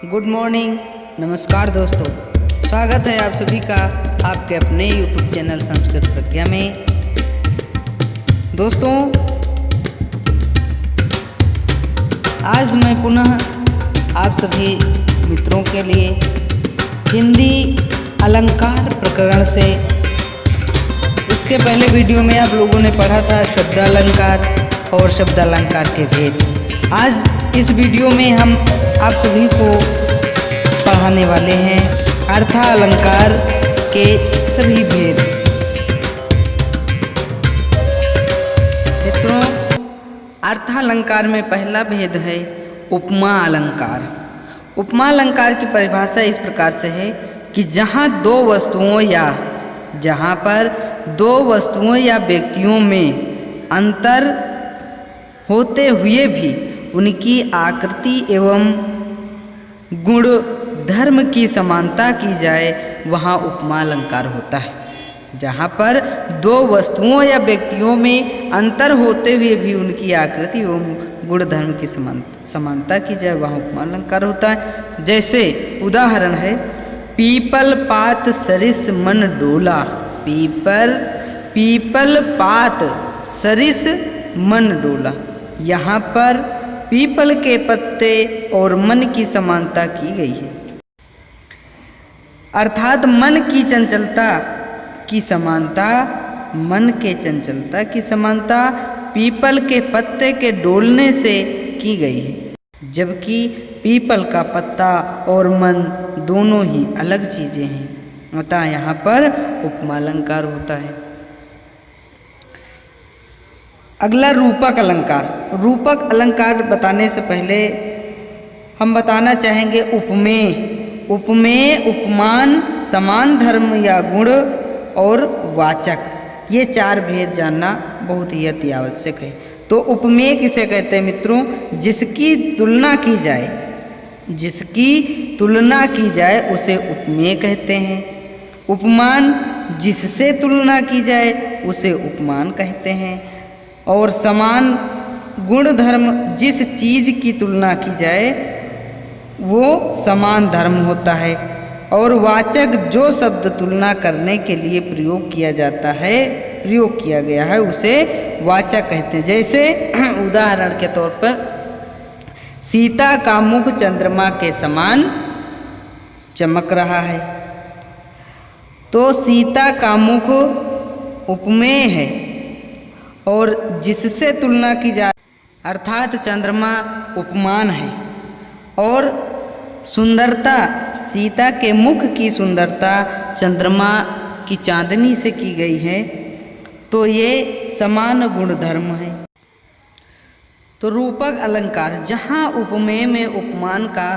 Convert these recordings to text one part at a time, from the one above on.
Good morning, नमस्कार दोस्तों। स्वागत है आप सभी का आपके अपने यूट्यूब चैनल संस्कृत प्रज्ञा में। दोस्तों, आज मैं पुनः आप सभी मित्रों के लिए हिंदी अलंकार प्रकरण से, इसके पहले वीडियो में आप लोगों ने पढ़ा था शब्दालंकार और शब्दालंकार के भेद। आज इस वीडियो में हम आप सभी को पढ़ाने वाले हैं अर्थालंकार के सभी भेद। मित्रों, अर्थालंकार में पहला भेद है उपमा अलंकार। उपमा अलंकार की परिभाषा इस प्रकार से है कि जहाँ पर दो वस्तुओं या व्यक्तियों में अंतर होते हुए भी उनकी आकृति एवं गुण धर्म की समानता की जाए, वहाँ उपमा अलंकार होता है। जहाँ पर दो वस्तुओं या व्यक्तियों में अंतर होते हुए भी उनकी आकृति एवं गुण धर्म की समानता की जाए, वहाँ उपमा अलंकार होता है। जैसे उदाहरण है, पीपल पात सरिस मन डोला। पीपल पात सरिस मन डोला। यहाँ पर पीपल के पत्ते और मन की समानता की गई है, अर्थात मन की चंचलता की समानता पीपल के पत्ते के डोलने से की गई है, जबकि पीपल का पत्ता और मन दोनों ही अलग चीजें हैं, अतः यहाँ पर उपमा अलंकार होता है। अगला रूपक अलंकार। रूपक अलंकार बताने से पहले हम बताना चाहेंगे उपमेय, उपमान, समान धर्म या गुण और वाचक, ये चार भेद जानना बहुत ही अति आवश्यक है। तो उपमेय किसे कहते हैं मित्रों? जिसकी तुलना की जाए उसे उपमेय कहते हैं। उपमान, जिससे तुलना की जाए उसे उपमान कहते हैं। और समान गुण धर्म, जिस चीज की तुलना की जाए वो समान धर्म होता है। और वाचक, जो शब्द तुलना करने के लिए प्रयोग किया गया है उसे वाचक कहते हैं। जैसे उदाहरण के तौर पर, सीता का मुख चंद्रमा के समान चमक रहा है। तो सीता का मुख उपमेय है और जिससे तुलना की जाए अर्थात चंद्रमा उपमान है। और सुंदरता, सीता के मुख की सुंदरता चंद्रमा की चांदनी से की गई है, तो ये समान गुण धर्म है। तो रूपक अलंकार, जहाँ उपमेय में उपमान का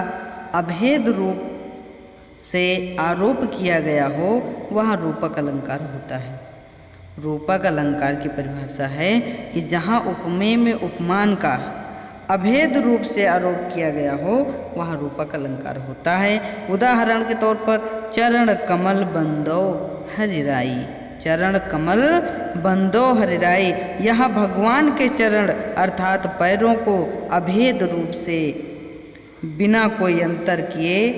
अभेद रूप से आरोप किया गया हो, वहाँ रूपक अलंकार होता है। रूपक अलंकार की परिभाषा है कि जहाँ उपमेय में उपमान का अभेद रूप से आरोप किया गया हो, वहाँ रूपक अलंकार होता है। उदाहरण के तौर पर, चरण कमल बंदो हरिराई। चरण कमल बंदो हरिराई, यहाँ भगवान के चरण अर्थात पैरों को अभेद रूप से बिना कोई अंतर किए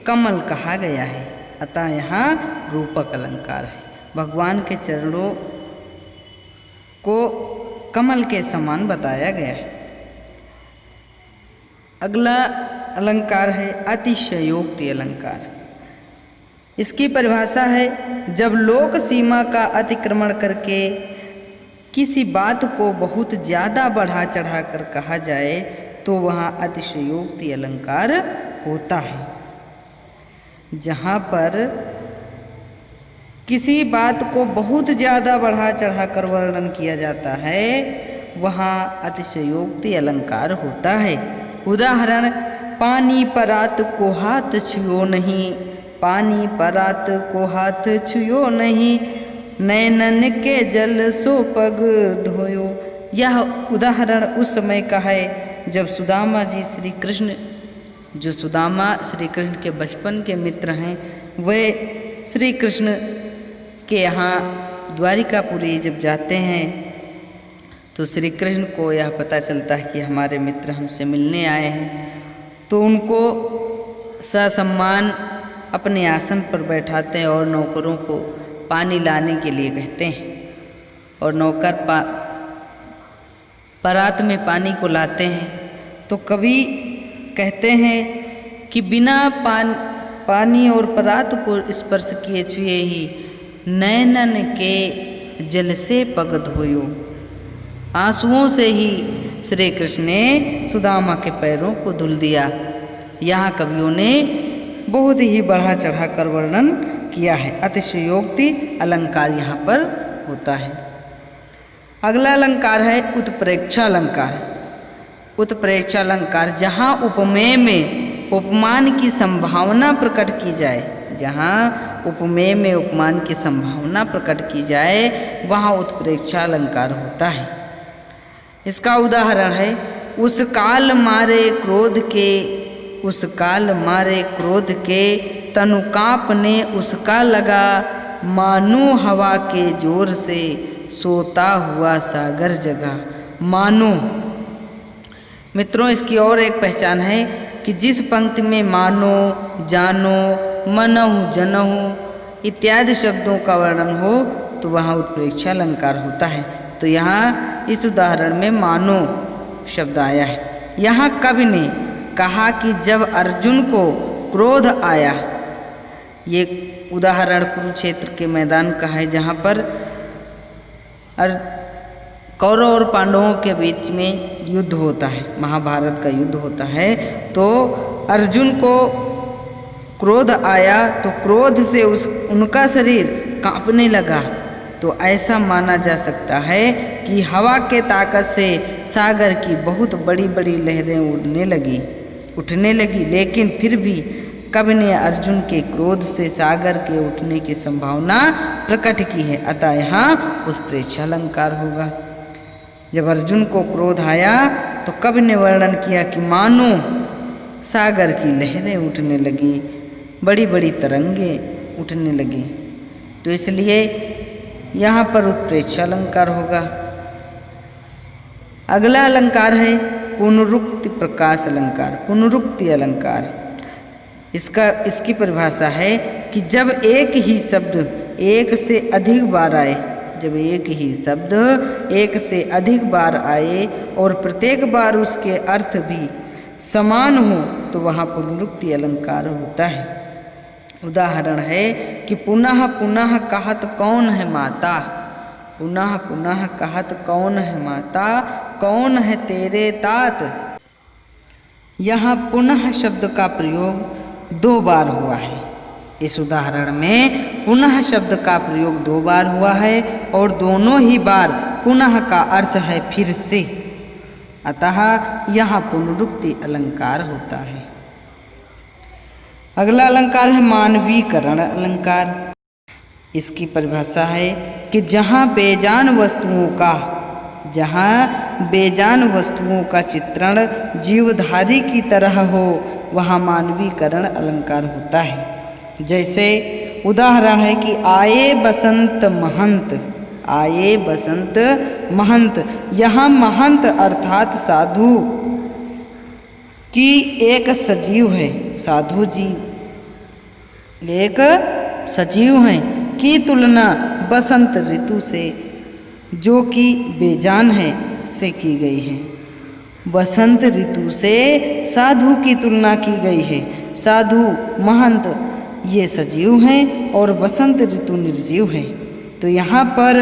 कमल कहा गया है, अतः यहाँ रूपक अलंकार है। भगवान के चरणों को कमल के समान बताया गया है। अगला अलंकार है अतिशयोक्ति अलंकार। इसकी परिभाषा है, जब लोक सीमा का अतिक्रमण करके किसी बात को बहुत ज़्यादा बढ़ा चढ़ा कर कहा जाए, तो वहाँ अतिशयोक्ति अलंकार होता है। जहाँ पर किसी बात को बहुत ज़्यादा बढ़ा चढ़ा कर वर्णन किया जाता है, वहाँ अतिशयोक्ति अलंकार होता है। उदाहरण, पानी परात को हाथ छुओ नहीं। पानी परात को हाथ छुओ नहीं, नैनन के जल सो पग धोयो। यह उदाहरण उस समय का है जब सुदामा जी श्री कृष्ण के बचपन के मित्र हैं, वे श्री कृष्ण के यहाँ द्वारिकापुरी जब जाते हैं तो श्री कृष्ण को यह पता चलता है कि हमारे मित्र हमसे मिलने आए हैं, तो उनको ससम्मान अपने आसन पर बैठाते हैं और नौकरों को पानी लाने के लिए कहते हैं, और नौकर परात में पानी को लाते हैं। तो कवि कहते हैं कि बिना पानी और परात को स्पर्श किए छुए ही नैनन के जल से पग धोयो। आंसुओं से ही श्री कृष्ण ने सुदामा के पैरों को धुल दिया। यहाँ कवियों ने बहुत ही बढ़ा चढ़ा कर वर्णन किया है। अतिशयोक्ति अलंकार यहाँ पर होता है। अगला अलंकार है उत्प्रेक्षा अलंकार। उत्प्रेक्षा अलंकार जहाँ उपमेय में उपमान की संभावना प्रकट की जाए, जहाँ उपमेय में उपमान की संभावना प्रकट की जाए वहाँ उत्प्रेक्षा अलंकार होता है। इसका उदाहरण है उस काल मारे क्रोध के, उस काल मारे क्रोध के तनु काँपने उसका लगा, मानो हवा के जोर से सोता हुआ सागर जगा। मानो मित्रों, इसकी और एक पहचान है कि जिस पंक्ति में मानो, जानो, मनहु, जनहु इत्यादि शब्दों का वर्णन हो तो वहाँ उत्प्रेक्षा अलंकार होता है। तो यहाँ इस उदाहरण में मानो शब्द आया है। यहाँ कवि ने कहा कि जब अर्जुन को क्रोध आया, ये उदाहरण कुरुक्षेत्र के मैदान का है जहाँ पर कौरव और पांडवों के बीच में युद्ध होता है, महाभारत का युद्ध होता है। तो अर्जुन को क्रोध आया तो क्रोध से उनका शरीर कांपने लगा। तो ऐसा माना जा सकता है कि हवा के ताकत से सागर की बहुत बड़ी बड़ी लहरें उठने लगी, लेकिन फिर भी कवि ने अर्जुन के क्रोध से सागर के उठने की संभावना प्रकट की है। अतः यहाँ उत्प्रेक्षा अलंकार होगा। जब अर्जुन को क्रोध आया तो कवि ने वर्णन किया कि मानो सागर की लहरें उठने लगी, बड़ी बड़ी तरंगें उठने लगी। तो इसलिए यहाँ पर उत्प्रेक्षा अलंकार होगा। अगला अलंकार है पुनरुक्ति प्रकाश अलंकार। पुनरुक्ति अलंकार इसकी परिभाषा है कि जब एक ही शब्द एक से अधिक बार आए, जब एक ही शब्द एक से अधिक बार आए और प्रत्येक बार उसके अर्थ भी समान हो तो वहाँ पुनरुक्ति अलंकार होता है। उदाहरण है कि पुनः पुनः कहत कौन है माता, पुनः पुनः कहत कौन है माता, कौन है तेरे तात। यहाँ पुनः शब्द का प्रयोग 2 बार हुआ है। इस उदाहरण में पुनः शब्द का प्रयोग 2 बार हुआ है और दोनों ही बार पुनः का अर्थ है फिर से। अतः यहाँ पुनरुक्ति अलंकार होता है। अगला अलंकार है मानवीकरण अलंकार। इसकी परिभाषा है कि जहाँ बेजान वस्तुओं का चित्रण जीवधारी की तरह हो वहाँ मानवीकरण अलंकार होता है। जैसे उदाहरण है कि आए बसंत महंत, आए बसंत महंत। यहाँ महंत अर्थात साधु की एक सजीव है, साधु जी एक सजीव हैं की तुलना बसंत ऋतु से जो कि बेजान है से की गई है। बसंत ऋतु से साधु की तुलना की गई है। साधु महंत ये सजीव हैं और बसंत ऋतु निर्जीव है। तो यहाँ पर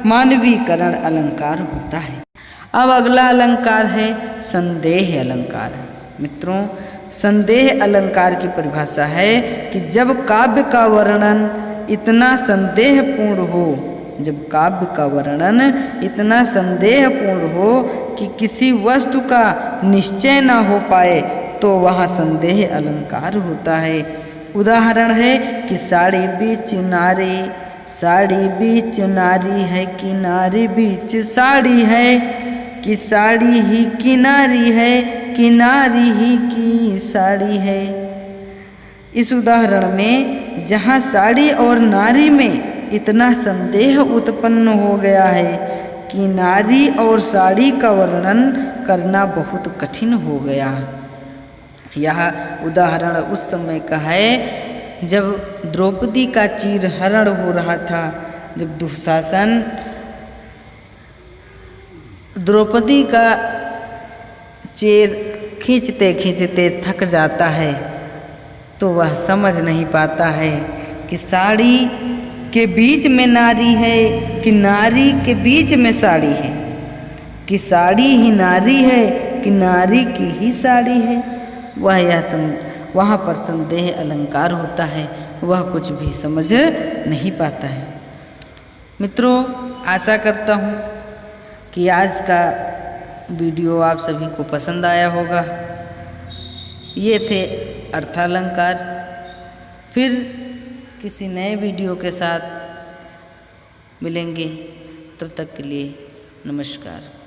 मानवीकरण अलंकार होता है। अब अगला अलंकार है संदेह अलंकार। मित्रों, संदेह अलंकार की परिभाषा है कि जब काव्य का वर्णन इतना संदेहपूर्ण हो, जब काव्य का वर्णन इतना संदेहपूर्ण हो कि किसी वस्तु का निश्चय न हो पाए तो वहाँ संदेह अलंकार होता है। उदाहरण है कि साड़ी बीच नारी, साड़ी बीच नारी है कि नारी बीच साड़ी है, कि साड़ी ही किनारी है कि नारी ही की साड़ी है। इस उदाहरण में जहाँ साड़ी और नारी में इतना संदेह उत्पन्न हो गया है कि नारी और साड़ी का वर्णन करना बहुत कठिन हो गया। यह उदाहरण उस समय का है जब द्रौपदी का चीरहरण हो रहा था, जब दुशासन द्रौपदी का चीर खींचते खींचते थक जाता है, तो वह समझ नहीं पाता है कि साड़ी के बीच में नारी है कि नारी के बीच में साड़ी है, कि साड़ी ही नारी है कि नारी की ही साड़ी है। वहाँ पर संदेह अलंकार होता है, वह कुछ भी समझ नहीं पाता है। मित्रों, आशा करता हूँ कि आज का वीडियो आप सभी को पसंद आया होगा। ये थे अर्थालंकार। फिर किसी नए वीडियो के साथ मिलेंगे, तब तक के लिए नमस्कार।